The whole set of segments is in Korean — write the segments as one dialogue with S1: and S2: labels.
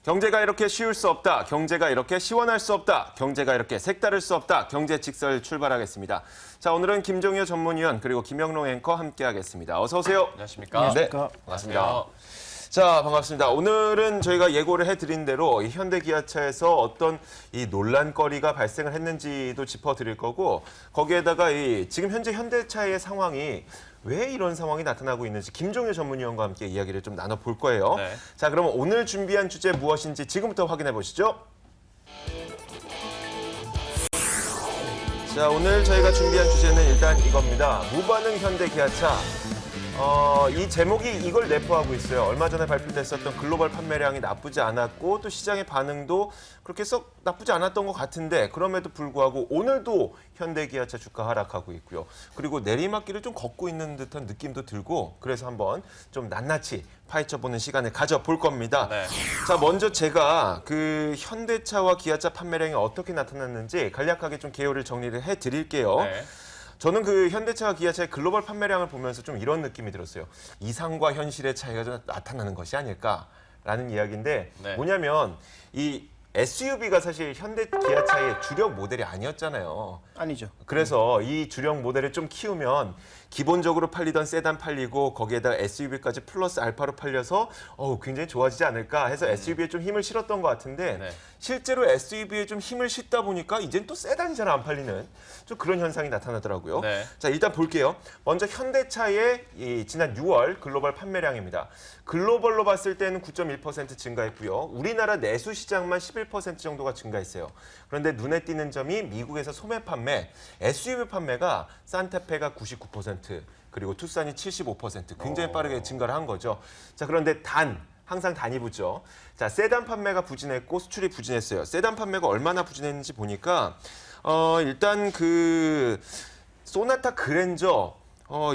S1: 경제가 이렇게 쉬울 수 없다. 경제가 이렇게 시원할 수 없다. 경제가 이렇게 색다를 수 없다. 경제 직설 출발하겠습니다. 자, 오늘은 김종효 전문위원 그리고 김영롱 앵커 함께하겠습니다. 어서 오세요.
S2: 안녕하십니까?
S1: 네, 반갑습니다. 자, 반갑습니다. 오늘은 저희가 예고를 해드린 대로 이 현대기아차에서 어떤 이 논란거리가 발생을 했는지도 짚어드릴 거고, 거기에다가 이 지금 현재 현대차의 상황이 왜 이런 상황이 나타나고 있는지 김종효 전문위원과 함께 이야기를 좀 나눠볼 거예요.
S2: 네.
S1: 자, 그러면 오늘 준비한 주제 무엇인지 지금부터 확인해 보시죠. 자, 오늘 저희가 준비한 주제는 일단 이겁니다. 무반응 현대기아차. 이 제목이 이걸 내포하고 있어요. 얼마 전에 발표됐었던 글로벌 판매량이 나쁘지 않았고 또 시장의 반응도 그렇게 썩 나쁘지 않았던 것 같은데 그럼에도 불구하고 오늘도 현대기아차 주가 하락하고 있고요. 그리고 내리막길을 좀 걷고 있는 듯한 느낌도 들고 그래서 한번 좀 낱낱이 파헤쳐보는 시간을 가져볼 겁니다.
S2: 네.
S1: 자, 먼저 제가 그 현대차와 기아차 판매량이 어떻게 나타났는지 간략하게 좀 개요를 정리를 해드릴게요.
S2: 네.
S1: 저는 그 현대차와 기아차의 글로벌 판매량을 보면서 좀 이런 느낌이 들었어요. 이상과 현실의 차이가 좀 나타나는 것이 아닐까라는 이야기인데
S2: 네.
S1: 뭐냐면 이 SUV가 사실 현대 기아차의 주력 모델이 아니었잖아요.
S3: 아니죠.
S1: 그래서 이 주력 모델을 좀 키우면 기본적으로 팔리던 세단 팔리고 거기에다가 SUV까지 플러스 알파로 팔려서 굉장히 좋아지지 않을까 해서 SUV에 좀 힘을 실었던 것 같은데
S2: 네.
S1: 실제로 SUV에 좀 힘을 싣다 보니까 이젠 또 세단이 잘 안 팔리는 좀 그런 현상이 나타나더라고요.
S2: 네.
S1: 자, 일단 볼게요. 먼저 현대차의 이 지난 6월 글로벌 판매량입니다. 글로벌로 봤을 때는 9.1% 증가했고요. 우리나라 내수 시장만 11% 정도가 증가했어요. 그런데 눈에 띄는 점이 미국에서 소매 판매, SUV 판매가 산타페가 99%, 그리고 투싼이 75% 굉장히 빠르게 증가를 한 거죠. 자, 그런데 항상 단이 붙죠. 자, 세단 판매가 부진했고 수출이 부진했어요. 세단 판매가 얼마나 부진했는지 보니까 일단 그 소나타 그랜저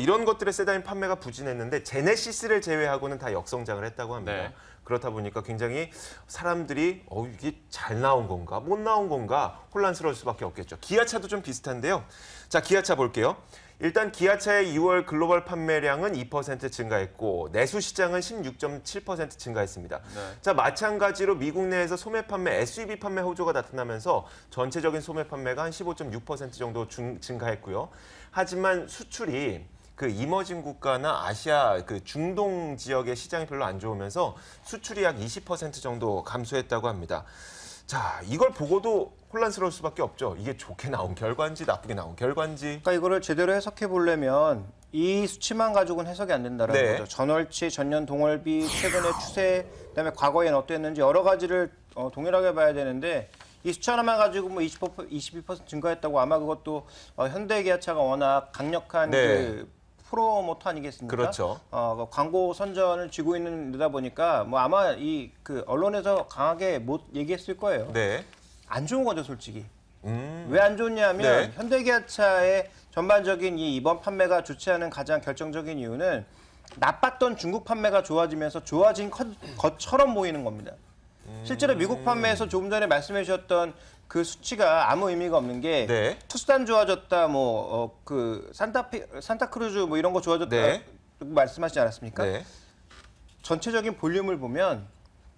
S1: 이런 것들의 세단 판매가 부진했는데 제네시스를 제외하고는 다 역성장을 했다고 합니다.
S2: 네.
S1: 그렇다 보니까 굉장히 사람들이 이게 잘 나온 건가 못 나온 건가 혼란스러울 수밖에 없겠죠. 기아차도 좀 비슷한데요. 자, 기아차 볼게요. 일단 기아차의 2월 글로벌 판매량은 2% 증가했고 내수 시장은 16.7% 증가했습니다.
S2: 네.
S1: 자, 마찬가지로 미국 내에서 소매 판매, SUV 판매 호조가 나타나면서 전체적인 소매 판매가 한 15.6% 정도 증가했고요. 하지만 수출이 그 이머징 국가나 아시아 그 중동 지역의 시장이 별로 안 좋으면서 수출이 약 20% 정도 감소했다고 합니다. 자, 이걸 보고도 혼란스러울 수밖에 없죠. 이게 좋게 나온 결과인지 나쁘게 나온 결과인지.
S3: 그러니까 이거를 제대로 해석해 보려면 이 수치만 가지고는 해석이 안 된다는
S1: 네.
S3: 거죠. 전월치, 전년 동월비, 최근의 추세, 그다음에 과거엔 어땠는지 여러 가지를 동일하게 봐야 되는데 이 수치 하나만 가지고 뭐 22% 증가했다고 아마 그것도 현대기아차가 워낙 강력한
S1: 네.
S3: 그 프로모터 아니겠습니까?
S1: 그렇죠.
S3: 그 광고 선전을 쥐고 있는 데다 보니까 뭐 아마 이 그 언론에서 강하게 못 얘기했을 거예요.
S1: 네.
S3: 안 좋은 거죠, 솔직히. 왜 안 좋냐면
S1: 네.
S3: 현대기아차의 전반적인 이 이번 판매가 좋지 않은 가장 결정적인 이유는 나빴던 중국 판매가 좋아지면서 좋아진 것처럼 보이는 겁니다. 실제로 미국 판매에서 조금 전에 말씀해 주셨던 그 수치가 아무 의미가 없는 게
S1: 네.
S3: 투스탄 좋아졌다, 그 산타크루즈 뭐 이런 거 좋아졌다
S1: 네.
S3: 말씀하시지 않았습니까?
S1: 네.
S3: 전체적인 볼륨을 보면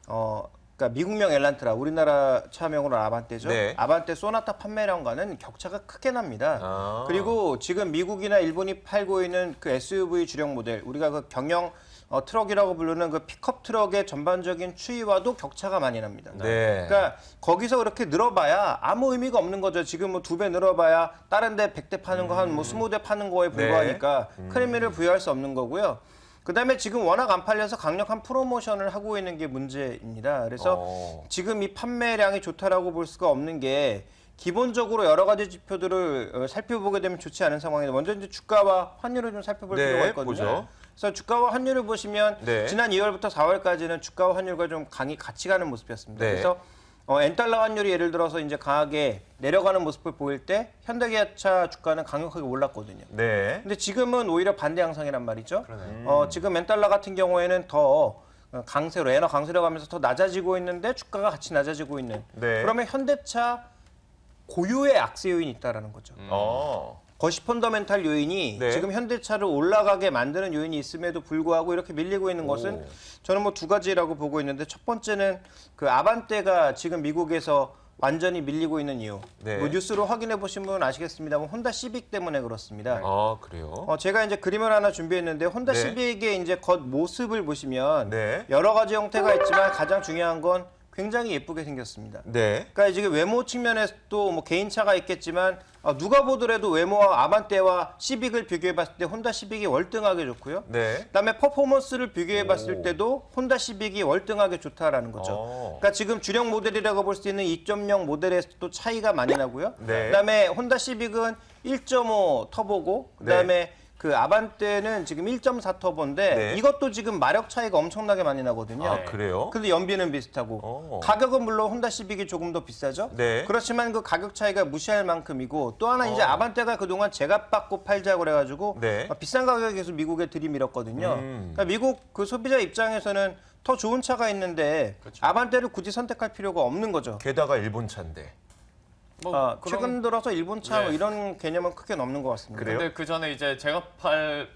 S3: 그러니까 미국명 엘란트라, 우리나라 차명으로 아반떼죠.
S1: 네.
S3: 아반떼 소나타 판매량과는 격차가 크게 납니다. 그리고 지금 미국이나 일본이 팔고 있는 그 SUV 주력 모델, 우리가 그 경영 트럭이라고 부르는 그 픽업 트럭의 전반적인 추이와도 격차가 많이 납니다.
S1: 네.
S3: 그러니까 거기서 그렇게 늘어봐야 아무 의미가 없는 거죠. 지금 뭐 2배 늘어봐야 다른 데 100대 파는 거 한 뭐 20대 파는 거에 불과하니까 큰 의미를 부여할 수 없는 거고요. 그다음에 지금 워낙 안 팔려서 강력한 프로모션을 하고 있는 게 문제입니다. 그래서 지금 이 판매량이 좋다라고 볼 수가 없는 게 기본적으로 여러 가지 지표들을 살펴보게 되면 좋지 않은 상황인데 먼저 이제 주가와 환율을 좀 살펴볼
S1: 네,
S3: 필요가 있거든요.
S1: 보죠.
S3: 그래서 주가와 환율을 보시면
S1: 네.
S3: 지난 2월부터 4월까지는 주가와 환율과 좀 같이 가는 모습이었습니다.
S1: 네.
S3: 그래서 엔달러 환율이 예를 들어서 이제 강하게 내려가는 모습을 보일 때 현대기아차 주가는 강력하게 올랐거든요.
S1: 네.
S3: 근데 지금은 오히려 반대 양상이란 말이죠. 지금 엔달러 같은 경우에는 더 강세로, 엔화 강세로 가면서 더 낮아지고 있는데 주가가 같이 낮아지고 있는.
S1: 네.
S3: 그러면 현대차 고유의 악세 요인이 있다라는 거죠. 거시 펀더멘탈 요인이
S1: 네.
S3: 지금 현대차를 올라가게 만드는 요인이 있음에도 불구하고 이렇게 밀리고 있는 것은 저는 뭐 두 가지라고 보고 있는데 첫 번째는 그 아반떼가 지금 미국에서 완전히 밀리고 있는 이유.
S1: 네.
S3: 뭐 뉴스로 확인해 보신 분은 아시겠습니다만 혼다 시빅 때문에 그렇습니다.
S1: 아, 그래요?
S3: 제가 이제 그림을 하나 준비했는데 혼다
S1: 네.
S3: 시빅의 이제 겉 모습을 보시면
S1: 네.
S3: 여러 가지 형태가 있지만 가장 중요한 건 굉장히 예쁘게 생겼습니다.
S1: 네.
S3: 그러니까 지금 외모 측면에서도 뭐 개인차가 있겠지만 누가 보더라도 외모와 아반떼와 시빅을 비교해봤을 때 혼다 시빅이 월등하게 좋고요.
S1: 네.
S3: 그다음에 퍼포먼스를 비교해봤을 때도 혼다 시빅이 월등하게 좋다라는 거죠. 그러니까 지금 주력 모델이라고 볼 수 있는 2.0 모델에서도 차이가 많이 나고요.
S1: 네.
S3: 그다음에 혼다 시빅은 1.5 터보고 그다음에 그 아반떼는 지금 1.4 터보인데
S1: 네.
S3: 이것도 지금 마력 차이가 엄청나게 많이 나거든요.
S1: 아, 그래요?
S3: 근데 연비는 비슷하고 가격은 물론 혼다 시빅이 조금 더 비싸죠.
S1: 네.
S3: 그렇지만 그 가격 차이가 무시할 만큼이고 또 하나 이제 아반떼가 그동안 제값받고 팔자고 그래가지고
S1: 네.
S3: 비싼 가격에 계속 미국에 들이밀었거든요. 그러니까 미국 그 소비자 입장에서는 더 좋은 차가 있는데 아반떼를 굳이 선택할 필요가 없는 거죠.
S1: 게다가 일본 차인데.
S2: 뭐
S3: 최근 들어서 일본 차 뭐
S2: 네.
S3: 이런 개념은 크게 없는 것 같습니다.
S1: 그래요?
S2: 근데 그 전에 이제 제가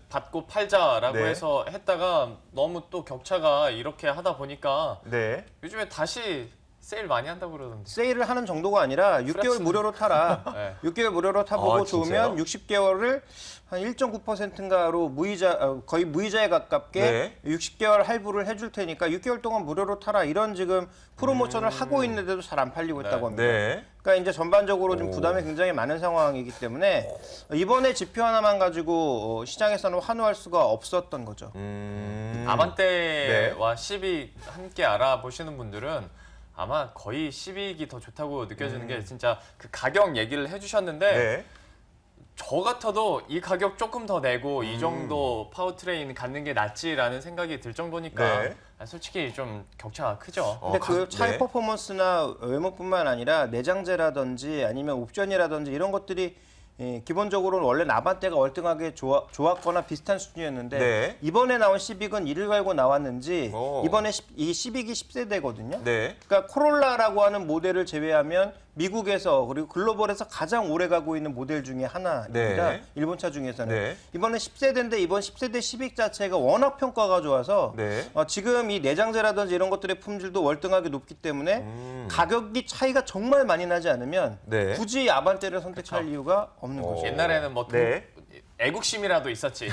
S2: 받고 팔자라고
S1: 네.
S2: 해서 했다가 너무 또 격차가 이렇게 하다 보니까
S1: 네.
S2: 요즘에 다시 세일 많이 한다고 그러던데.
S3: 세일을 하는 정도가 아니라 6개월
S2: 플렉스.
S3: 무료로 타라.
S2: 네.
S3: 6개월 무료로 타보고
S1: 아,
S3: 좋으면
S1: 진짜요?
S3: 60개월을 한 1.9%인가로 무이자 거의 무이자에 가깝게
S1: 네.
S3: 60개월 할부를 해줄 테니까 6개월 동안 무료로 타라 이런 지금 프로모션을 하고 있는데도 잘 안 팔리고 있다고 합니다.
S1: 네.
S3: 그러니까 이제 전반적으로 좀 부담이 굉장히 많은 상황이기 때문에 이번에 지표 하나만 가지고 시장에서는 환호할 수가 없었던 거죠.
S2: 아반떼와 시빅 함께 알아보시는 분들은 아마 거의 시빅이 더 좋다고 느껴지는 게 진짜 그 가격 얘기를 해주셨는데
S1: 네.
S2: 저 같아도 이 가격 조금 더 내고 이 정도 파워트레인 갖는 게 낫지라는 생각이 들 정도니까
S1: 네.
S2: 솔직히 좀 격차가 크죠.
S3: 근데 그 차의
S1: 네.
S3: 퍼포먼스나 외모뿐만 아니라 내장재라든지 아니면 옵션이라든지 이런 것들이 기본적으로는 원래 아반떼가 월등하게 좋았거나 비슷한 수준이었는데
S1: 네.
S3: 이번에 나온 시빅은 이를 갈고 나왔는지
S1: 오.
S3: 이번에 이 시빅이 10세대거든요.
S1: 네.
S3: 그러니까 코롤라라고 하는 모델을 제외하면 미국에서 그리고 글로벌에서 가장 오래 가고 있는 모델 중에 하나입니다.
S1: 네.
S3: 일본 차 중에서는.
S1: 네.
S3: 이번에 10세대인데 이번 10세대 시빅 자체가 워낙 평가가 좋아서
S1: 네.
S3: 지금 이 내장재라든지 이런 것들의 품질도 월등하게 높기 때문에 가격이 차이가 정말 많이 나지 않으면
S1: 네.
S3: 굳이 아반떼를 선택할 이유가 없는 거죠.
S2: 옛날에는 뭐
S1: 네.
S2: 애국심이라도 있었지.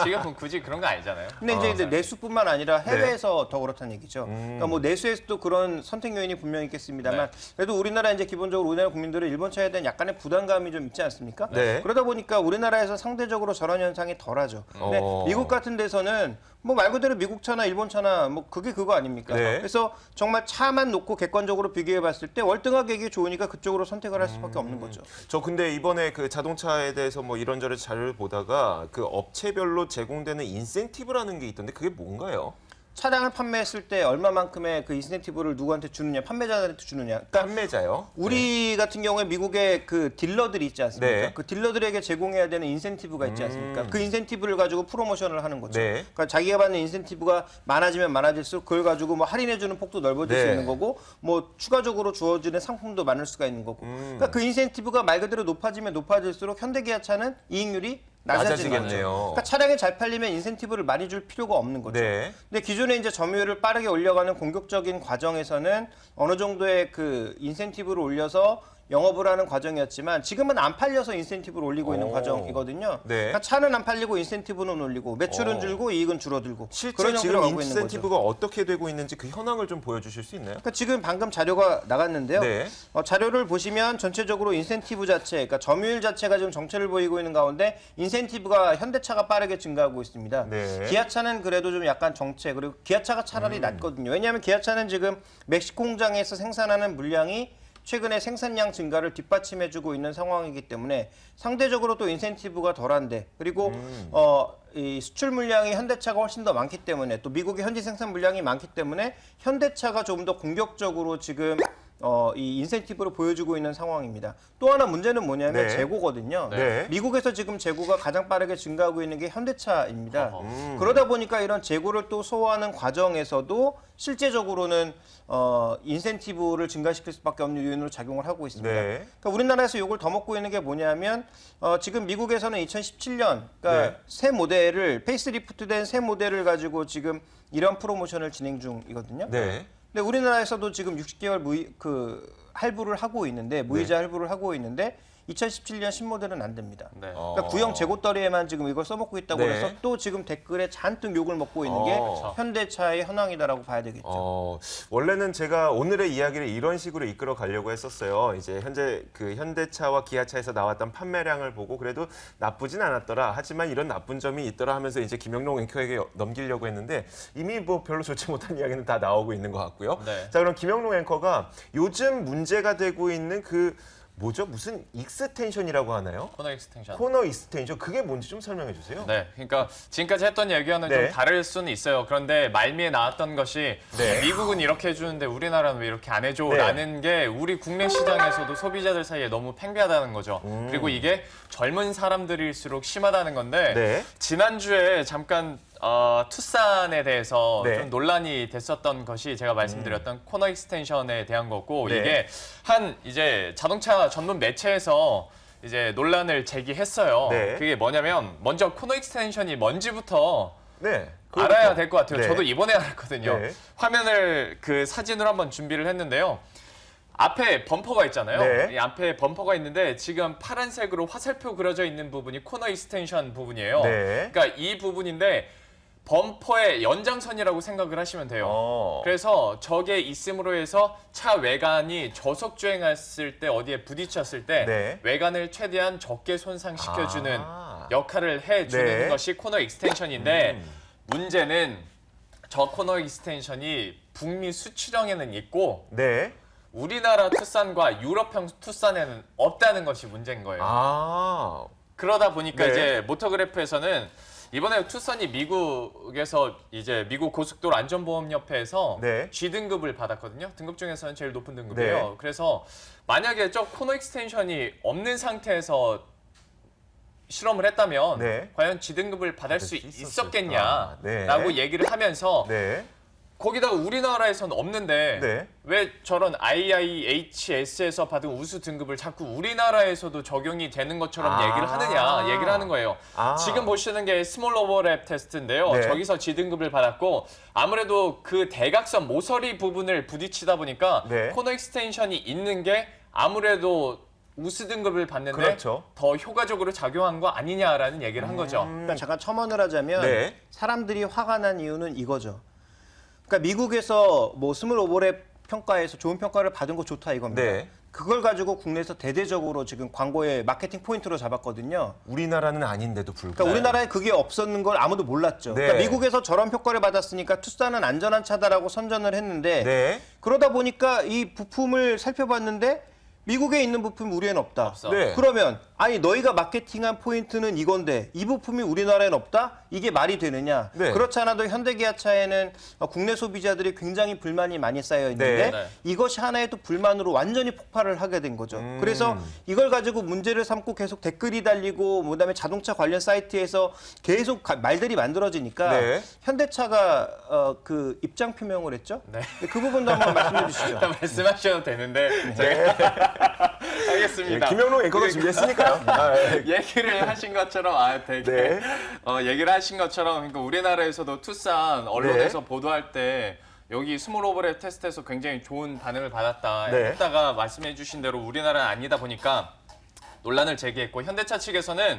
S2: 지금은 굳이 그런 거 아니잖아요.
S3: 근데 이제 내수뿐만 아니라 해외에서 더 그렇다는 얘기죠. 그러니까 뭐 내수에서도 그런 선택 요인이 분명히 있겠습니다만 그래도 우리나라 이제 기본적으로 우리나라 국민들은 일본 차에 대한 약간의 부담감이 좀 있지 않습니까?
S1: 네.
S3: 그러다 보니까 우리나라에서 상대적으로 저런 현상이 덜하죠. 근데 미국 같은 데서는 뭐 말 그대로 미국 차나 일본 차나 뭐 그게 그거 아닙니까?
S1: 네.
S3: 그래서 정말 차만 놓고 객관적으로 비교해 봤을 때 월등하게 이게 좋으니까 그쪽으로 선택을 할 수밖에 없는 거죠.
S1: 저 근데 이번에 그 자동차에 대해서 뭐 이런저런 자료를 보다가 그 업체별로 제공되는 인센티브라는 게 있던데 그게 뭔가요?
S3: 차량을 판매했을 때 얼마만큼의 그 인센티브를 누구한테 주느냐, 판매자한테 주느냐. 그러니까
S1: 판매자요?
S3: 우리 같은 경우에 미국에 그 딜러들이 있지 않습니까?
S1: 네.
S3: 그 딜러들에게 제공해야 되는 인센티브가 있지 않습니까? 그 인센티브를 가지고 프로모션을 하는 거죠.
S1: 네.
S3: 그러니까 자기가 받는 인센티브가 많아지면 많아질수록 그걸 가지고 뭐 할인해주는 폭도 넓어질 수
S1: 네.
S3: 있는 거고 뭐 추가적으로 주어지는 상품도 많을 수가 있는 거고. 그러니까 그 인센티브가 말 그대로 높아지면 높아질수록 현대기아차는 이익률이 낮아지는 거죠.
S1: 낮아지겠네요.
S3: 그러니까 차량이 잘 팔리면 인센티브를 많이 줄 필요가 없는 거죠.
S1: 네.
S3: 근데 기존에 이제 점유율을 빠르게 올려가는 공격적인 과정에서는 어느 정도의 그 인센티브를 올려서 영업을 하는 과정이었지만 지금은 안 팔려서 인센티브를 올리고 있는 과정이거든요.
S1: 네.
S3: 그러니까 차는 안 팔리고 인센티브는 올리고 매출은 줄고 이익은 줄어들고
S1: 실제
S3: 그런
S1: 지금
S3: 형태로 가고 있는 거죠.
S1: 인센티브가 어떻게 되고 있는지 그 현황을 좀 보여주실 수 있나요?
S3: 그러니까 지금 방금 자료가 나갔는데요.
S1: 네.
S3: 자료를 보시면 전체적으로 인센티브 자체, 그러니까 점유율 자체가 지금 정체를 보이고 있는 가운데 인센티브가 현대차가 빠르게 증가하고 있습니다.
S1: 네.
S3: 기아차는 그래도 좀 약간 정체, 그리고 기아차가 차라리 낮거든요. 왜냐하면 기아차는 지금 멕시코 공장에서 생산하는 물량이 최근에 생산량 증가를 뒷받침해주고 있는 상황이기 때문에 상대적으로 또 인센티브가 덜한데 그리고 이 수출 물량이 현대차가 훨씬 더 많기 때문에 또 미국의 현지 생산 물량이 많기 때문에 현대차가 조금 더 공격적으로 지금 이 인센티브를 보여주고 있는 상황입니다. 또 하나 문제는 뭐냐면
S1: 네.
S3: 재고거든요.
S1: 네.
S3: 미국에서 지금 재고가 가장 빠르게 증가하고 있는 게 현대차입니다.
S2: 어허.
S3: 그러다 보니까 이런 재고를 또 소화하는 과정에서도 실제적으로는 인센티브를 증가시킬 수밖에 없는 요인으로 작용을 하고 있습니다.
S1: 네.
S3: 그러니까 우리나라에서 이걸 더 먹고 있는 게 뭐냐면 지금 미국에서는 2017년 그러니까
S1: 네.
S3: 새 모델을 페이스리프트된 새 모델을 가지고 지금 이런 프로모션을 진행 중이거든요.
S1: 네.
S3: 근데 우리나라에서도 지금 60개월 할부를 하고 있는데 무이자 할부를 하고 있는데 2017년 신모델은 안 됩니다.
S2: 네.
S3: 그러니까 구형 재고떨이에만 지금 이걸 써먹고 있다고
S1: 네.
S3: 해서 또 지금 댓글에 잔뜩 욕을 먹고 있는 게 현대차의 현황이다라고 봐야 되겠죠.
S1: 원래는 제가 오늘의 이야기를 이런 식으로 이끌어 가려고 했었어요. 이제 현재 그 현대차와 기아차에서 나왔던 판매량을 보고 그래도 나쁘진 않았더라. 하지만 이런 나쁜 점이 있더라 하면서 이제 김영롱 앵커에게 넘기려고 했는데 이미 뭐 별로 좋지 못한 이야기는 다 나오고 있는 것 같고요.
S2: 네.
S1: 자, 그럼 김영롱 앵커가 요즘 문제가 되고 있는 그 뭐죠? 무슨 익스텐션이라고 하나요?
S2: 코너 익스텐션.
S1: 코너 익스텐션 그게 뭔지 좀 설명해 주세요.
S2: 네, 그러니까 지금까지 했던 얘기와는
S1: 네.
S2: 좀 다를 수는 있어요. 그런데 말미에 나왔던 것이
S1: 네.
S2: 미국은 이렇게 해주는데 우리나라는 왜 이렇게 안 해줘?
S1: 네.
S2: 라는 게 우리 국내 시장에서도 소비자들 사이에 너무 팽배하다는 거죠. 그리고 이게 젊은 사람들일수록 심하다는 건데
S1: 네.
S2: 지난주에 잠깐 투싼에 대해서
S1: 네.
S2: 좀 논란이 됐었던 것이 제가 말씀드렸던 코너 익스텐션에 대한 거고
S1: 네.
S2: 이게 한 이제 자동차 전문 매체에서 이제 논란을 제기했어요.
S1: 네.
S2: 그게 뭐냐면 먼저 코너 익스텐션이 뭔지부터
S1: 네.
S2: 알아야 될 것 같아요.
S1: 네.
S2: 저도 이번에 알았거든요.
S1: 네.
S2: 화면을 그 사진으로 한번 준비를 했는데요. 앞에 범퍼가 있잖아요.
S1: 네.
S2: 이 앞에 범퍼가 있는데 지금 파란색으로 화살표 그려져 있는 부분이 코너 익스텐션 부분이에요.
S1: 네.
S2: 그러니까 이 부분인데 범퍼의 연장선이라고 생각을 하시면 돼요. 그래서 저게 있음으로 해서 차 외관이 저속 주행했을 때 어디에 부딪혔을 때
S1: 네.
S2: 외관을 최대한 적게 손상시켜주는
S1: 아.
S2: 역할을 해주는
S1: 네.
S2: 것이 코너 익스텐션인데 문제는 저 코너 익스텐션이 북미 수출형에는 있고
S1: 네.
S2: 우리나라 투싼과 유럽형 투싼에는 없다는 것이 문제인 거예요.
S1: 아.
S2: 그러다 보니까
S1: 네.
S2: 이제 모터그래프에서는 이번에 투싼이 미국에서 이제 미국 고속도로 안전보험협회에서
S1: 네.
S2: G 등급을 받았거든요. 등급 중에서는 제일 높은 등급이에요.
S1: 네.
S2: 그래서 만약에 저 코너 익스텐션이 없는 상태에서 실험을 했다면
S1: 네.
S2: 과연 G 등급을 받을 수 있었겠냐라고
S1: 네.
S2: 얘기를 하면서
S1: 네.
S2: 거기다가 우리나라에서는 없는데
S1: 네.
S2: 왜 저런 IIHS에서 받은 우수 등급을 자꾸 우리나라에서도 적용이 되는 것처럼 얘기를 하느냐 얘기를 하는 거예요.
S1: 아.
S2: 지금 보시는 게 스몰 오버랩 테스트인데요.
S1: 네.
S2: 저기서 G 등급을 받았고 아무래도 그 대각선 모서리 부분을 부딪히다 보니까
S1: 네.
S2: 코너 익스텐션이 있는 게 아무래도 우수 등급을 받는데
S1: 그렇죠.
S2: 더 효과적으로 작용한 거 아니냐라는 얘기를 한 거죠.
S3: 그러니까 잠깐 첨언을 하자면
S1: 네.
S3: 사람들이 화가 난 이유는 이거죠. 그러니까 미국에서 뭐 스몰 오버랩 평가에서 좋은 평가를 받은 거 좋다 이겁니다.
S1: 네.
S3: 그걸 가지고 국내에서 대대적으로 지금 광고의 마케팅 포인트로 잡았거든요.
S1: 우리나라는 아닌데도 불구하고.
S3: 그러니까 우리나라에 그게 없었는 걸 아무도 몰랐죠.
S1: 네.
S3: 그러니까 미국에서 저런 평가를 받았으니까 투싼은 안전한 차다라고 선전을 했는데
S1: 네.
S3: 그러다 보니까 이 부품을 살펴봤는데 미국에 있는 부품이 우리에는 없다.
S2: 없어.
S1: 네.
S3: 그러면 아니 너희가 마케팅한 포인트는 이건데 이 부품이 우리나라에는 없다? 이게 말이 되느냐?
S1: 네.
S3: 그렇지 않아도 현대기아차에는 국내 소비자들이 굉장히 불만이 많이 쌓여 있는데
S2: 네.
S3: 이것이 하나의 또 불만으로 완전히 폭발을 하게 된 거죠. 그래서 이걸 가지고 문제를 삼고 계속 댓글이 달리고 그다음에 자동차 관련 사이트에서 계속 말들이 만들어지니까
S1: 네.
S3: 현대차가 그 입장 표명을 했죠.
S2: 네.
S3: 그 부분도 한번 말씀해 주시죠.
S2: 일단 말씀하셔도 되는데 제가 알겠습니다.
S1: 김영롱 앵커가 준비했으니까요. 아, 예.
S2: 얘기를 하신 것처럼 되게
S1: 네.
S2: 얘기를 하신 것처럼 그러니까 우리나라에서도 투싼 언론에서 보도할 때 여기 스몰 오버랩 테스트에서 굉장히 좋은 반응을 받았다
S1: 네.
S2: 했다가 말씀해 주신 대로 우리나라는 아니다 보니까 논란을 제기했고 현대차 측에서는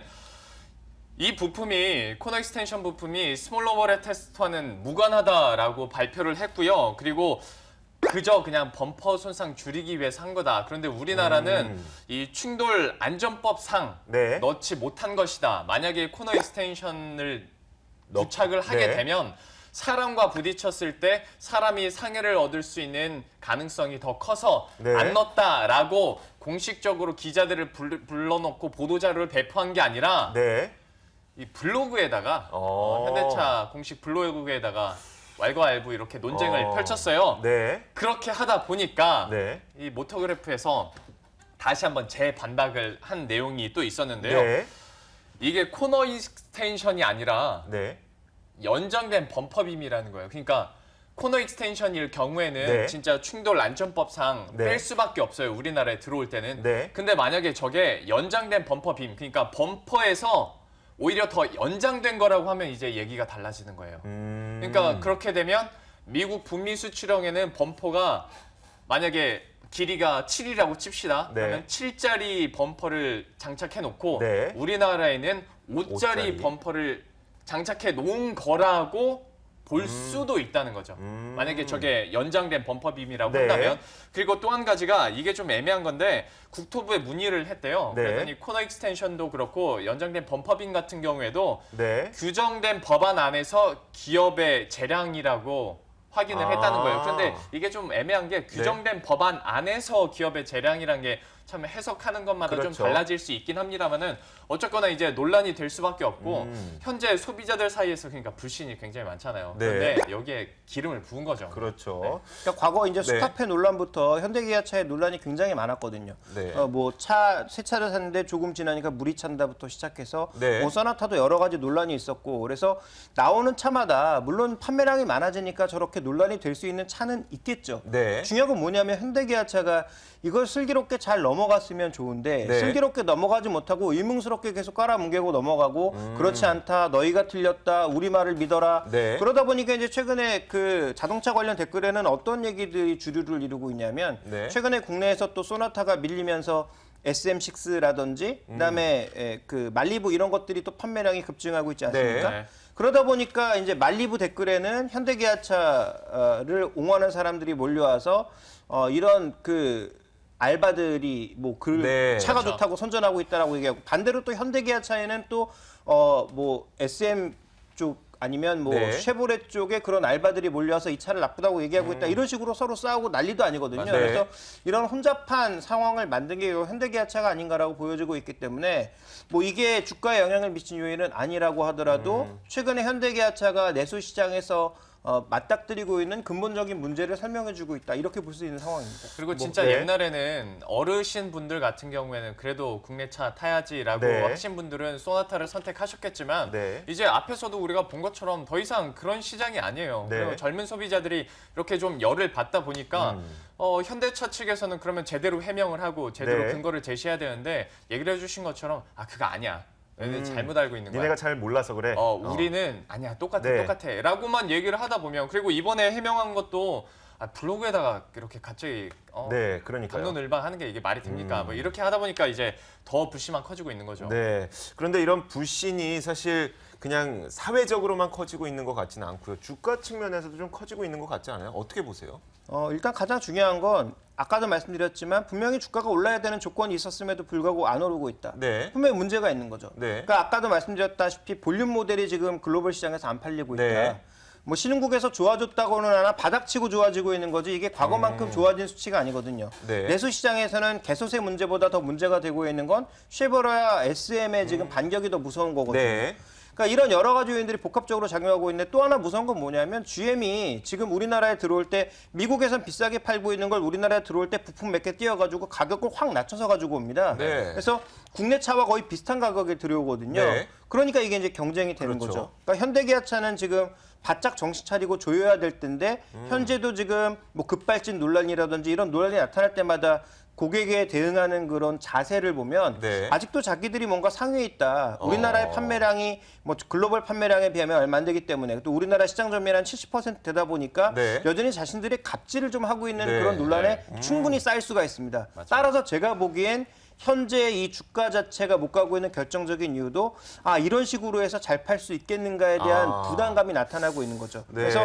S2: 이 부품이 코너 익스텐션 부품이 스몰 오버랩 테스트와는 무관하다라고 발표를 했고요. 그리고 그저 그냥 범퍼 손상 줄이기 위해서 한 거다. 그런데 우리나라는 이 충돌 안전법상
S1: 네.
S2: 넣지 못한 것이다. 만약에 코너 익스텐션을 부착을 하게
S1: 네.
S2: 되면 사람과 부딪혔을 때 사람이 상해를 얻을 수 있는 가능성이 더 커서
S1: 네.
S2: 안 넣었다라고 공식적으로 기자들을 불러놓고 보도자료를 배포한 게 아니라
S1: 네.
S2: 이 블로그에다가 현대차 공식 블로그에다가 왈가왈부 이렇게 논쟁을 펼쳤어요.
S1: 네.
S2: 그렇게 하다 보니까
S1: 네.
S2: 이 모터그래프에서 다시 한번 재반박을 한 내용이 또 있었는데요.
S1: 네.
S2: 이게 코너 익스텐션이 아니라
S1: 네.
S2: 연장된 범퍼빔이라는 거예요. 그러니까 코너 익스텐션일 경우에는
S1: 네.
S2: 진짜 충돌 안전법상
S1: 네.
S2: 뺄 수밖에 없어요. 우리나라에 들어올 때는.
S1: 네.
S2: 근데 만약에 저게 연장된 범퍼빔, 그러니까 범퍼에서 오히려 더 연장된 거라고 하면 이제 얘기가 달라지는 거예요. 그러니까 그렇게 되면 미국 북미 수출형에는 범퍼가 만약에 길이가 7이라고 칩시다.
S1: 네.
S2: 그러면 7짜리 범퍼를 장착해 놓고
S1: 네.
S2: 우리나라에는 5짜리
S1: 5짜리.
S2: 범퍼를 장착해 놓은 거라고 볼 수도 있다는 거죠. 만약에 저게 연장된 범퍼빔이라고
S1: 네.
S2: 한다면. 그리고 또 한 가지가 이게 좀 애매한 건데 국토부에 문의를 했대요.
S1: 네.
S2: 그랬더니 코너 익스텐션도 그렇고 연장된 범퍼빔 같은 경우에도
S1: 네.
S2: 규정된 법안 안에서 기업의 재량이라고 확인을 했다는 거예요. 그런데 이게 좀 애매한 게 규정된 법안 안에서 기업의 재량이란 게 참 해석하는 것마다
S1: 그렇죠.
S2: 좀 달라질 수 있긴 합니다만은 어쨌거나 이제 논란이 될 수밖에 없고 현재 소비자들 사이에서 그러니까 불신이 굉장히 많잖아요.
S1: 네.
S2: 그런데 여기에 기름을 부은 거죠.
S1: 그렇죠.
S3: 그러니까 과거 이제
S1: 네.
S3: 수카페 논란부터 현대기아차의 논란이 굉장히 많았거든요.
S1: 네.
S3: 뭐 새 차를 샀는데 조금 지나니까 물이 찬다부터 시작해서
S1: 네.
S3: 뭐 소나타도 여러 가지 논란이 있었고 그래서 나오는 차마다 물론 판매량이 많아지니까 저렇게 논란이 될 수 있는 차는 있겠죠.
S1: 네.
S3: 중요한 건 뭐냐면 현대기아차가 이걸 슬기롭게 잘 넘어갔으면 좋은데
S1: 네.
S3: 슬기롭게 넘어가지 못하고 의문스럽게 계속 깔아뭉개고 넘어가고 그렇지 않다 너희가 틀렸다 우리 말을 믿어라
S1: 네.
S3: 그러다 보니까 이제 최근에 그 자동차 관련 댓글에는 어떤 얘기들이 주류를 이루고 있냐면
S1: 네.
S3: 최근에 국내에서 또 소나타가 밀리면서 SM6라든지 그다음에 그 말리부 이런 것들이 또 판매량이 급증하고 있지 않습니까?
S2: 네.
S3: 그러다 보니까 이제 말리부 댓글에는 현대기아차를 옹호하는 사람들이 몰려와서 이런 그 알바들이 뭐 그
S1: 네,
S3: 차가
S2: 그렇죠.
S3: 좋다고 선전하고 있다라고 얘기하고 반대로 또 현대기아차에는 또 뭐 SM 쪽 아니면 뭐
S1: 네.
S3: 쉐보레 쪽에 그런 알바들이 몰려와서 이 차를 나쁘다고 얘기하고 있다 이런 식으로 서로 싸우고 난리도 아니거든요.
S1: 맞아요.
S3: 그래서 이런 혼잡한 상황을 만든 게 현대기아차가 아닌가라고 보여지고 있기 때문에 뭐 이게 주가에 영향을 미친 요인은 아니라고 하더라도 최근에 현대기아차가 내수 시장에서 맞닥뜨리고 있는 근본적인 문제를 설명해주고 있다 이렇게 볼 수 있는 상황입니다.
S2: 그리고 진짜
S1: 네.
S2: 옛날에는 어르신 분들 같은 경우에는 그래도 국내차 타야지라고
S1: 네.
S2: 하신 분들은 소나타를 선택하셨겠지만
S1: 네.
S2: 이제 앞에서도 우리가 본 것처럼 더 이상 그런 시장이 아니에요.
S1: 네.
S2: 그리고 젊은 소비자들이 이렇게 좀 열을 받다 보니까 현대차 측에서는 그러면 제대로 해명을 하고 제대로
S1: 네.
S2: 근거를 제시해야 되는데 얘기를 해주신 것처럼 그거 아니야. 너희들 잘못 알고 있는 거야.
S1: 니네가 잘 몰라서 그래.
S2: 우리는 아니야 똑같아
S1: 네.
S2: 똑같아 라고만 얘기를 하다 보면 그리고 이번에 해명한 것도 블로그에다가 이렇게 갑자기
S1: 네, 그러니까요.
S2: 담론을박하는 게 이게 말이 됩니까? 뭐 이렇게 하다 보니까 이제 더 불씨만 커지고 있는 거죠.
S1: 네. 그런데 이런 불신이 사실 그냥 사회적으로만 커지고 있는 것 같지는 않고요. 주가 측면에서도 좀 커지고 있는 것 같지 않아요? 어떻게 보세요?
S3: 일단 가장 중요한 건 아까도 말씀드렸지만 분명히 주가가 올라야 되는 조건이 있었음에도 불구하고 안 오르고 있다.
S1: 네.
S3: 분명히 문제가 있는 거죠.
S1: 네.
S3: 그러니까 아까도 말씀드렸다시피 볼륨 모델이 지금 글로벌 시장에서 안 팔리고 있다.
S1: 네.
S3: 뭐 신흥국에서 좋아졌다고는 하나 바닥치고 좋아지고 있는 거지 이게 과거만큼 좋아진 수치가 아니거든요.
S1: 네.
S3: 내수 시장에서는 개소세 문제보다 더 문제가 되고 있는 건 쉐보레와 SM의 지금 반격이 더 무서운 거거든요.
S1: 네.
S3: 그러니까 이런 여러 가지 요인들이 복합적으로 작용하고 있는데 또 하나 무서운 건 뭐냐면 GM이 지금 우리나라에 들어올 때 미국에선 비싸게 팔고 있는 걸 우리나라에 들어올 때 부품 몇 개 띄워가지고 가격을 확 낮춰서 가지고 옵니다.
S1: 네.
S3: 그래서 국내 차와 거의 비슷한 가격에 들어오거든요.
S1: 네.
S3: 그러니까 이게 이제 경쟁이 되는
S1: 그렇죠.
S3: 거죠. 그러니까 현대기아차는 지금 바짝 정신 차리고 조여야 될 텐데 현재도 지금 뭐 급발진 논란이라든지 이런 논란이 나타날 때마다 고객에 대응하는 그런 자세를 보면
S1: 네.
S3: 아직도 자기들이 뭔가 상위에 있다. 우리나라의 판매량이 뭐 글로벌 판매량에 비하면 얼마 안 되기 때문에 또 우리나라 시장 점유율 한 70% 되다 보니까
S1: 네.
S3: 여전히 자신들이 갑질을 좀 하고 있는
S1: 네.
S3: 그런 논란에 충분히 쌓일 수가 있습니다. 따라서 제가 보기엔 현재 이 주가 자체가 못 가고 있는 결정적인 이유도 이런 식으로 해서 잘 팔 수 있겠는가에 대한 부담감이 나타나고 있는 거죠.
S1: 네.
S3: 그래서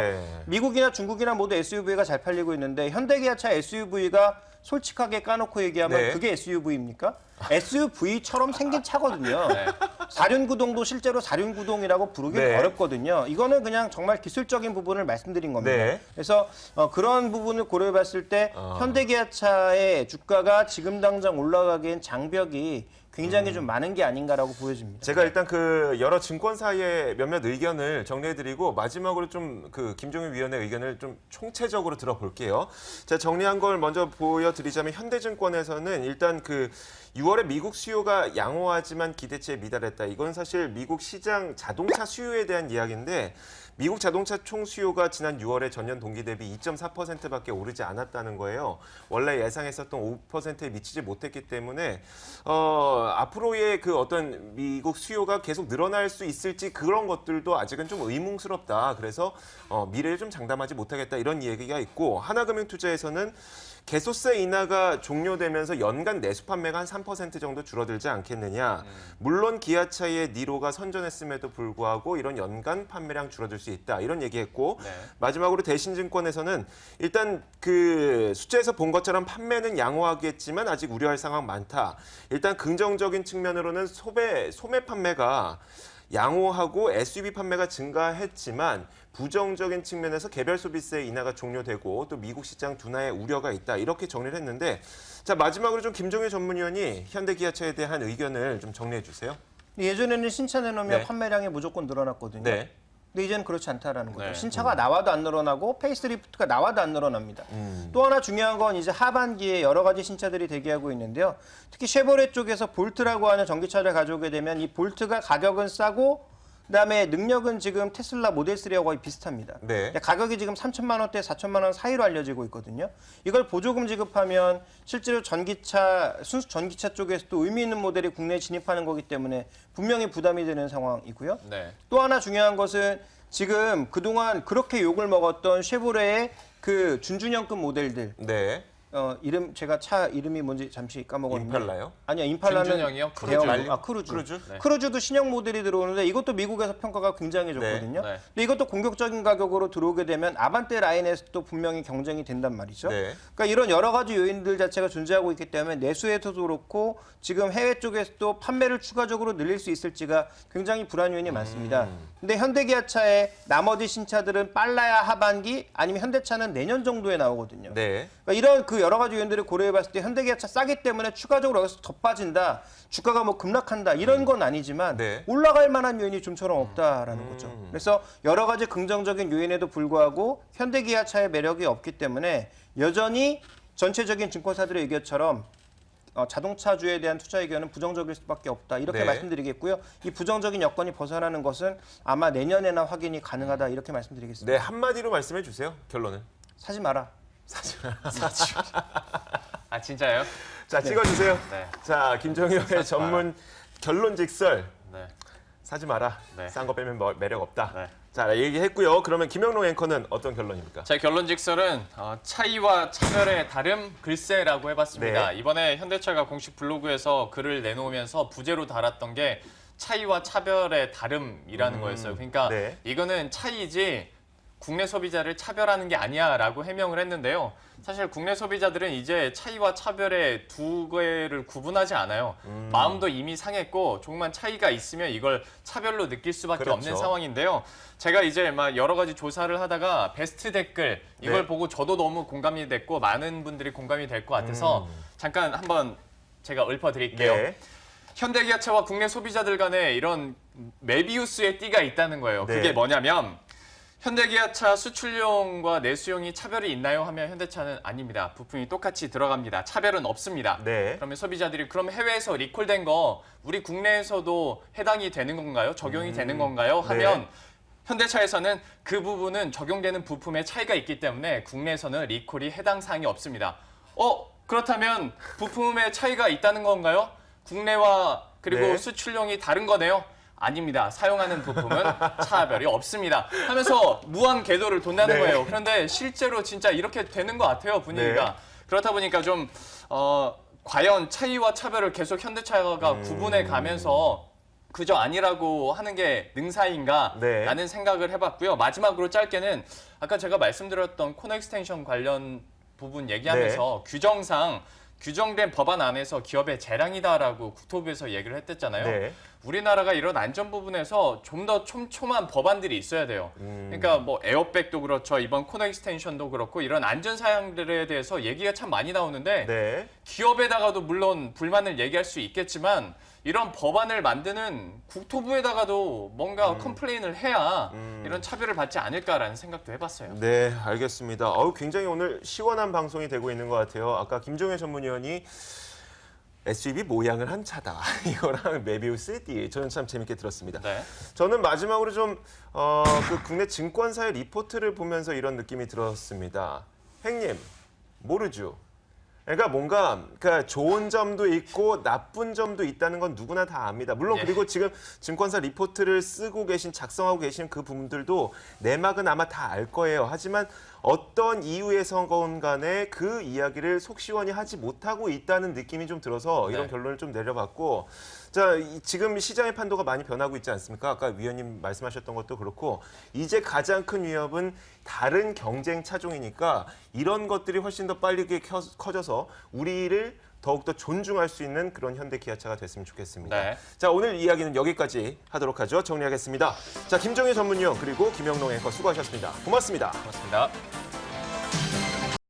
S3: 미국이나 중국이나 모두 SUV가 잘 팔리고 있는데 현대기아차 SUV가 솔직하게 까놓고 얘기하면
S1: 네.
S3: 그게 SUV입니까? SUV처럼 생긴 차거든요.
S2: 네.
S3: 사륜구동도 실제로 사륜구동이라고 부르기
S1: 네.
S3: 어렵거든요. 이거는 그냥 정말 기술적인 부분을 말씀드린 겁니다.
S1: 네.
S3: 그래서 그런 부분을 고려해봤을 때 현대기아차의 주가가 지금 당장 올라가기엔 장벽이 굉장히 좀 많은 게 아닌가라고 보여집니다.
S1: 제가 일단 그 여러 증권사의 몇몇 의견을 정리해드리고 마지막으로 좀 그 김종윤 위원의 의견을 좀 총체적으로 들어볼게요. 제가 정리한 걸 먼저 보여드리자면 현대증권에서는 일단 그 6월에 미국 수요가 양호하지만 기대치에 미달했다. 이건 사실 미국 시장 자동차 수요에 대한 이야기인데 미국 자동차 총 수요가 지난 6월에 전년 동기 대비 2.4%밖에 오르지 않았다는 거예요. 원래 예상했었던 5%에 미치지 못했기 때문에 앞으로의 그 어떤 미국 수요가 계속 늘어날 수 있을지 그런 것들도 아직은 좀 의문스럽다. 그래서 미래를 좀 장담하지 못하겠다 이런 얘기가 있고 하나금융투자에서는 개소세 인하가 종료되면서 연간 내수 판매가 한 3% 정도 줄어들지 않겠느냐. 물론 기아차의 니로가 선전했음에도 불구하고 이런 연간 판매량 줄어들 수 있다. 이런 얘기했고
S2: 네.
S1: 마지막으로 대신증권에서는 일단 그 숫자에서 본 것처럼 판매는 양호하겠지만 아직 우려할 상황 많다. 일단 긍정적인 측면으로는 소매 판매가 양호하고 SUV 판매가 증가했지만 부정적인 측면에서 개별 소비세 인하가 종료되고 또 미국 시장 둔화의 우려가 있다. 이렇게 정리를 했는데 자 마지막으로 좀 김종효 전문위원이 현대기아차에 대한 의견을 좀 정리해 주세요.
S3: 예전에는 신차 내놓으면
S1: 네.
S3: 판매량이 무조건 늘어났거든요.
S1: 네.
S3: 근데 이제는 그렇지 않다라는 거죠.
S2: 네.
S3: 신차가 나와도 안 늘어나고 페이스리프트가 나와도 안 늘어납니다. 또 하나 중요한 건 이제 하반기에 여러 가지 신차들이 대기하고 있는데요. 특히 쉐보레 쪽에서 볼트라고 하는 전기차를 가져오게 되면 이 볼트가 가격은 싸고 그다음에 능력은 지금 테슬라 모델 3하고 거의 비슷합니다.
S1: 네.
S3: 가격이 지금 3천만 원대, 4천만 원 사이로 알려지고 있거든요. 이걸 보조금 지급하면 실제로 전기차, 순수 전기차 쪽에서도 의미 있는 모델이 국내에 진입하는 거기 때문에 분명히 부담이 되는 상황이고요.
S2: 네.
S3: 또 하나 중요한 것은 지금 그동안 그렇게 욕을 먹었던 쉐보레의 그 준준형급 모델들
S1: 네.
S3: 이름 제가 차 이름이 뭔지 잠시 까먹었는데
S1: 임팔라요?
S3: 아니요 임팔라는
S2: 준준형이요?
S3: 대형 크루즈.
S1: 크루즈?
S2: 네.
S3: 크루즈도 신형 모델이 들어오는데 이것도 미국에서 평가가 굉장히 좋거든요.
S2: 네.
S3: 근데 이것도 공격적인 가격으로 들어오게 되면 아반떼 라인에서도 분명히 경쟁이 된단 말이죠.
S1: 네.
S3: 그러니까 이런 여러 가지 요인들 자체가 존재하고 있기 때문에 내수에서도 그렇고 지금 해외 쪽에서도 판매를 추가적으로 늘릴 수 있을지가 굉장히 불안 요인이 많습니다. 근데 현대기아차의 나머지 신차들은 빨라야 하반기 아니면 현대차는 내년 정도에 나오거든요.
S1: 네.
S3: 그러니까 이런 그 여러 가지 요인들을 고려해봤을 때 현대기아차 싸기 때문에 추가적으로 여기서 더 빠진다, 주가가 뭐 급락한다 이런 건 아니지만
S1: 네.
S3: 올라갈 만한 요인이 좀처럼 없다라는 거죠. 그래서 여러 가지 긍정적인 요인에도 불구하고 현대기아차의 매력이 없기 때문에 여전히 전체적인 증권사들의 의견처럼 자동차주에 대한 투자 의견은 부정적일 수밖에 없다 이렇게
S1: 네.
S3: 말씀드리겠고요. 이 부정적인 여건이 벗어나는 것은 아마 내년에나 확인이 가능하다 이렇게 말씀드리겠습니다.
S1: 네, 한마디로 말씀해 주세요. 결론은.
S3: 사지 마라.
S2: 아 진짜요?
S1: 자, 찍어 주세요.
S2: 네.
S1: 자, 김종효의
S2: 사지
S1: 전문 결론 직설.
S2: 네.
S1: 사지 마라.
S2: 네.
S1: 싼 거 빼면 매력 없다.
S2: 네.
S1: 자, 얘기했고요. 그러면 김영롱 앵커는 어떤 결론입니까?
S2: 제 결론 직설은 차이와 차별의 다름 글쎄라고 해봤습니다.
S1: 네.
S2: 이번에 현대차가 공식 블로그에서 글을 내놓으면서 부제로 달았던 게 차이와 차별의 다름이라는 거였어요. 그러니까
S1: 네.
S2: 이거는 차이지 국내 소비자를 차별하는 게 아니야라고 해명을 했는데요. 사실 국내 소비자들은 이제 차이와 차별의 두 개를 구분하지 않아요. 마음도 이미 상했고 조금만 차이가 있으면 이걸 차별로 느낄 수밖에
S1: 그렇죠.
S2: 없는 상황인데요. 제가 이제 막 여러 가지 조사를 하다가 베스트 댓글 이걸
S1: 네.
S2: 보고 저도 너무 공감이 됐고 많은 분들이 공감이 될 것 같아서 잠깐 한번 제가 읊어드릴게요.
S1: 네.
S2: 현대기아차와 국내 소비자들 간에 이런 메비우스의 띠가 있다는 거예요.
S1: 네.
S2: 그게 뭐냐면 현대기아차 수출용과 내수용이 차별이 있나요? 하면 현대차는 아닙니다. 부품이 똑같이 들어갑니다. 차별은 없습니다.
S1: 네.
S2: 그러면 소비자들이 그럼 해외에서 리콜된 거 우리 국내에서도 해당이 되는 건가요? 적용이 되는 건가요? 하면
S1: 네.
S2: 현대차에서는 그 부분은 적용되는 부품에 차이가 있기 때문에 국내에서는 리콜이 해당 사항이 없습니다. 그렇다면 부품에 차이가 있다는 건가요? 국내와 그리고
S1: 네.
S2: 수출용이 다른 거네요? 아닙니다. 사용하는 부품은 차별이 없습니다. 하면서 무한 궤도를 돈다는
S1: 네.
S2: 거예요. 그런데 실제로 진짜 이렇게 되는 것 같아요, 분위기가.
S1: 네.
S2: 그렇다 보니까 좀 과연 차이와 차별을 계속 현대차가 구분해 가면서 그저 아니라고 하는 게 능사인가
S1: 네.
S2: 라는 생각을 해봤고요. 마지막으로 짧게는 아까 제가 말씀드렸던 코너 익스텐션 관련 부분 얘기하면서 규정상 규정된 법안 안에서 기업의 재량이다라고 국토부에서 얘기를 했댔잖아요.
S1: 네.
S2: 우리나라가 이런 안전 부분에서 좀 더 촘촘한 법안들이 있어야 돼요. 그러니까 뭐 에어백도 그렇죠. 이번 코너 익스텐션도 그렇고 이런 안전 사양들에 대해서 얘기가 참 많이 나오는데
S1: 네.
S2: 기업에다가도 물론 불만을 얘기할 수 있겠지만 이런 법안을 만드는 국토부에다가도 뭔가 컴플레인을 해야 이런 차별을 받지 않을까라는 생각도 해봤어요.
S1: 네, 알겠습니다. 굉장히 오늘 시원한 방송이 되고 있는 것 같아요. 아까 김종현 전문위원이 SUV 모양을 한 차다. 이거랑 메비우스 D. 저는 참 재밌게 들었습니다.
S2: 네.
S1: 저는 마지막으로 좀 그 국내 증권사의 리포트를 보면서 이런 느낌이 들었습니다. 행님, 모르죠. 그러니까 뭔가 좋은 점도 있고 나쁜 점도 있다는 건 누구나 다 압니다. 물론
S2: 예.
S1: 그리고 지금 증권사 리포트를 쓰고 계신 작성하고 계신 그 분들도 내막은 아마 다 알 거예요. 하지만 어떤 이유에서건 간에 그 이야기를 속 시원히 하지 못하고 있다는 느낌이 좀 들어서 이런
S2: 네.
S1: 결론을 좀 내려봤고 자, 지금 시장의 판도가 많이 변하고 있지 않습니까? 아까 위원님 말씀하셨던 것도 그렇고 이제 가장 큰 위협은 다른 경쟁 차종이니까 이런 것들이 훨씬 더 빨리 커져서 우리를 더욱더 존중할 수 있는 그런 현대 기아차가 됐으면 좋겠습니다.
S2: 네.
S1: 자, 오늘 이야기는 여기까지 하도록 하죠. 정리하겠습니다. 자, 김종현 전문위원 그리고 김영롱 앵커 수고하셨습니다. 고맙습니다.
S2: 고맙습니다.